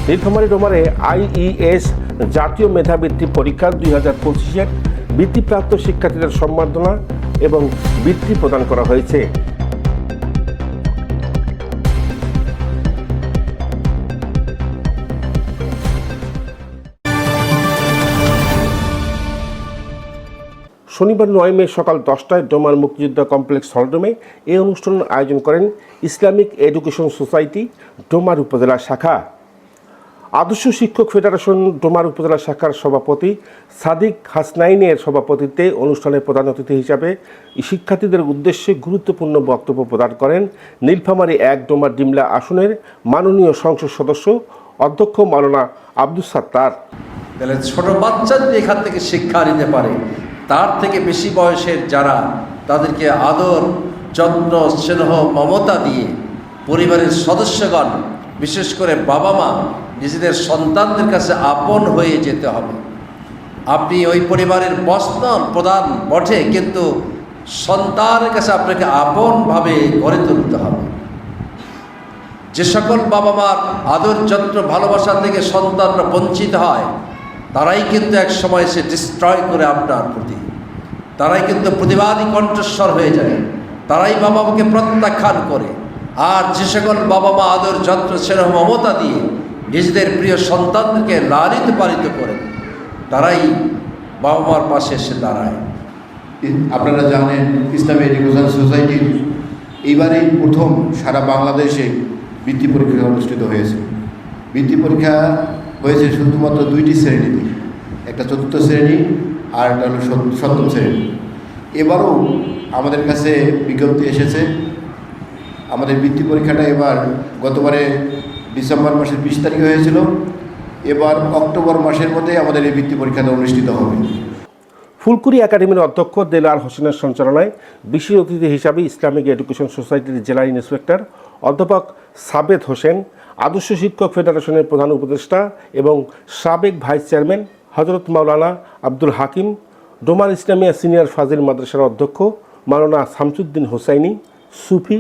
Nilphamari ডোমারে IES জাতীয় মেধাবৃত্তি পরীক্ষা 2025-এর বৃত্তিপ্রাপ্ত শিক্ষার্থীদের সম্বর্ধনা এবং বৃত্তি প্রদান করা হয়েছে। শনিবার 9 মে সকাল 10টায় ডোমার মুক্তিযোদ্ধা কমপ্লেক্স হলরুমে এই অনুষ্ঠানের আয়োজন করেন ইসলামিক এডুকেশন সোসাইটি ডোমার উপজেলা শাখা। আদর্শ শিক্ষক ফেডারেশন ডোমার উপজেলা শাখার সভাপতি সাদিক হাসনাইনের সভাপতিত্বে অনুষ্ঠানের প্রধান অতিথি হিসাবে শিক্ষার্থীদের উদ্দেশ্যে গুরুত্বপূর্ণ বক্তব্য প্রদান করেন নীলফামারী 1 ডোমার ডিমলা আসনের মাননীয় সংসদ সদস্য অধ্যক্ষ মাওলানা আব্দুস সাত্তার। তাহলে ছোট বাচ্চা যদি এখান থেকে শিক্ষা নিতে পারে, তার থেকে বেশি বয়সের যারা, তাদেরকে আদর যত্ন স্নেহ মমতা দিয়ে পরিবারের সদস্যগণ, বিশেষ করে বাবা মা নিজেদের সন্তানদের কাছে আপন হয়ে যেতে হবে। আপনি ওই পরিবারের প্রধান বটে, কিন্তু সন্তানের কাছে আপনাকে আপনভাবে গড়ে তুলতে হবে। যে সকল বাবা মার আদর যত্ন ভালোবাসা থেকে সন্তানরা বঞ্চিত হয়, তারাই কিন্তু এক সময় সে ডিস্ট্রয় করে আপনার প্রতি, তারাই কিন্তু প্রতিবাদী কণ্ঠস্বর হয়ে যায়, তারাই বাবা মাকে প্রত্যাখ্যান করে। আর যে সকল বাবা মা আদর যত্ন স্নেহ মমতা দিয়ে নিজেদের প্রিয় সন্তানদেরকে লালিত পালিত করে, তারাই বাবা মার পাশে এসে দাঁড়ায়। আপনারা জানেন, ইসলামিক এডুকেশন সোসাইটির এইবারেই প্রথম সারা বাংলাদেশে বৃত্তি পরীক্ষা অনুষ্ঠিত হয়েছে। বৃত্তি পরীক্ষা হয়েছে শুধুমাত্র 2টি শ্রেণীতে, একটা 4র্থ শ্রেণী আর একটা হলো 7ম শ্রেণী। এবারও আমাদের কাছে বিজ্ঞপ্তি এসেছে, আমাদের বৃত্তি পরীক্ষাটা এবার গতবারে ডিসেম্বর মাসের 20 তারিখে হয়েছিল, এবার অক্টোবর মাসের মধ্যে আমাদের এই বৃত্তি পরীক্ষাটা অনুষ্ঠিত হবে। ফুলকুড়ি একাডেমির অধ্যক্ষ দেলার হোসেনের সঞ্চালনায় বিশেষ অতিথি হিসাবে ইসলামিক এডুকেশন সোসাইটির জেলা ইন্সপেক্টর অধ্যাপক সাবেদ হোসেন, আদর্শ শিক্ষক ফেডারেশনের প্রধান উপদেষ্টা এবং সাবেক ভাইস চেয়ারম্যান হজরত মাওলানা আব্দুল হাকিম, ডোমার ইসলামিয়া সিনিয়র ফাজিল মাদ্রাসার অধ্যক্ষ মাওলানা শামসুদ্দিন হোসাইনি, সুফি,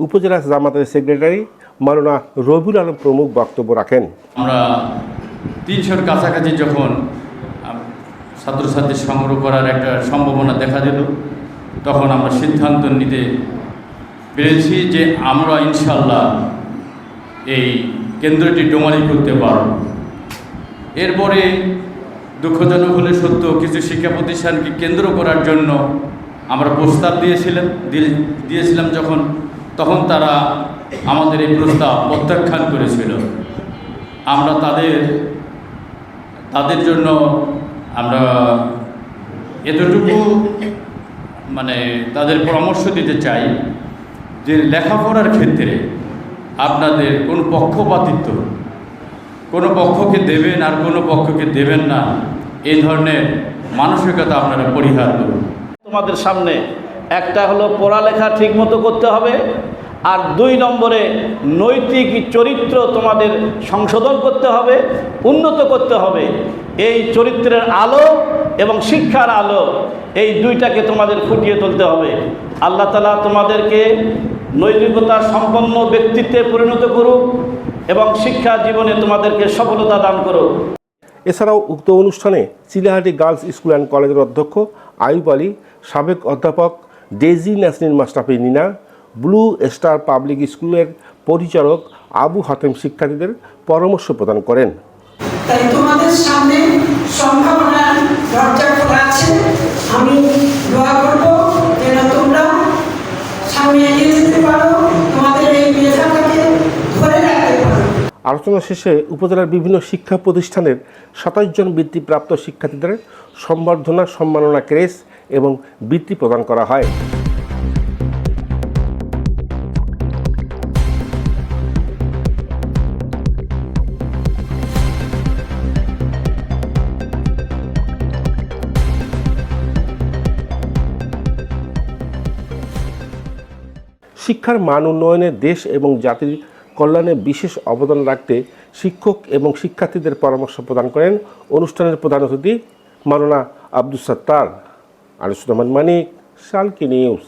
উপজেলা জামাতের সেক্রেটারি মাওলানা রবিউল আলম প্রমুখ বক্তব্য রাখেন। আমরা 300-র কাছাকাছি যখন ছাত্রছাত্রী সংগ্রহ করার একটা সম্ভাবনা দেখা দিল, তখন আমরা সিদ্ধান্ত নিতে পেরেছি যে আমরা ইনশাল্লাহ এই কেন্দ্রটি ডোমারি করতে পারব। এরপরে দুঃখজনক হলে সত্য, কিছু শিক্ষা প্রতিষ্ঠানকে কেন্দ্র করার জন্য আমরা প্রস্তাব দিয়েছিলাম তখন তারা আমাদের এই প্রস্তাব প্রত্যাখ্যান করেছিল। আমরা তাদের জন্য আমরা এতটুকু তাদের পরামর্শ দিতে চাই যে লেখাপড়ার ক্ষেত্রে আপনাদের কোনো পক্ষপাতিত্ব, কোনো পক্ষকে দেবেন আর কোনো পক্ষকে দেবেন না, এই ধরনের মানসিকতা আপনারা পরিহার করুন। তোমাদের সামনে একটা হলো পড়ালেখা ঠিকমতো করতে হবে, আর 2 নম্বরে নৈতিক চরিত্র তোমাদের সংশোধন করতে হবে, উন্নত করতে হবে। এই চরিত্রের আলো এবং শিক্ষার আলো, এই 2টাকে তোমাদের ফুটিয়ে তুলতে হবে। আল্লাহ তাআলা তোমাদেরকে নৈতিকতা সম্পন্ন ব্যক্তিত্বে পরিণত করুক এবং শিক্ষা জীবনে তোমাদেরকে সফলতা দান করুক। এছাড়াও উক্ত অনুষ্ঠানে চিলাহাটি গার্লস স্কুল অ্যান্ড কলেজের অধ্যক্ষ আইয়ুব আলী, সাবেক অধ্যাপক ডেজি নাসরিন মাস্টাফি নিনা, ব্লু স্টার পাবলিক স্কুলের পরিচালক আবু হাতেম শিক্ষার্থীদের পরামর্শ প্রদান করেন। তাই তোমাদের সামনে সম্ভাবনার দরজা খোলা আছে। আমি দোয়া করব যেন তোমরা সামনে এগিয়ে যেতে পারো, তোমাদের এই মেধাটাকে ধরে রাখতে পারো। আলোচনা শেষে উপজেলার বিভিন্ন শিক্ষা প্রতিষ্ঠানের 27 জন বৃত্তিপ্রাপ্ত শিক্ষার্থীদের সম্বর্ধনা, সম্মাননা ক্রেস এবং বৃত্তি প্রদান করা হয়। শিক্ষার মান উন্নয়নে দেশ এবং জাতির কল্যাণে বিশেষ অবদান রাখতে শিক্ষক এবং শিক্ষার্থীদের পরামর্শ প্রদান করেন অনুষ্ঠানের প্রধান অতিথি মাওলানা আব্দুস সাত্তার। আনিসুর রহমান মানিক, শালকি নিউজ।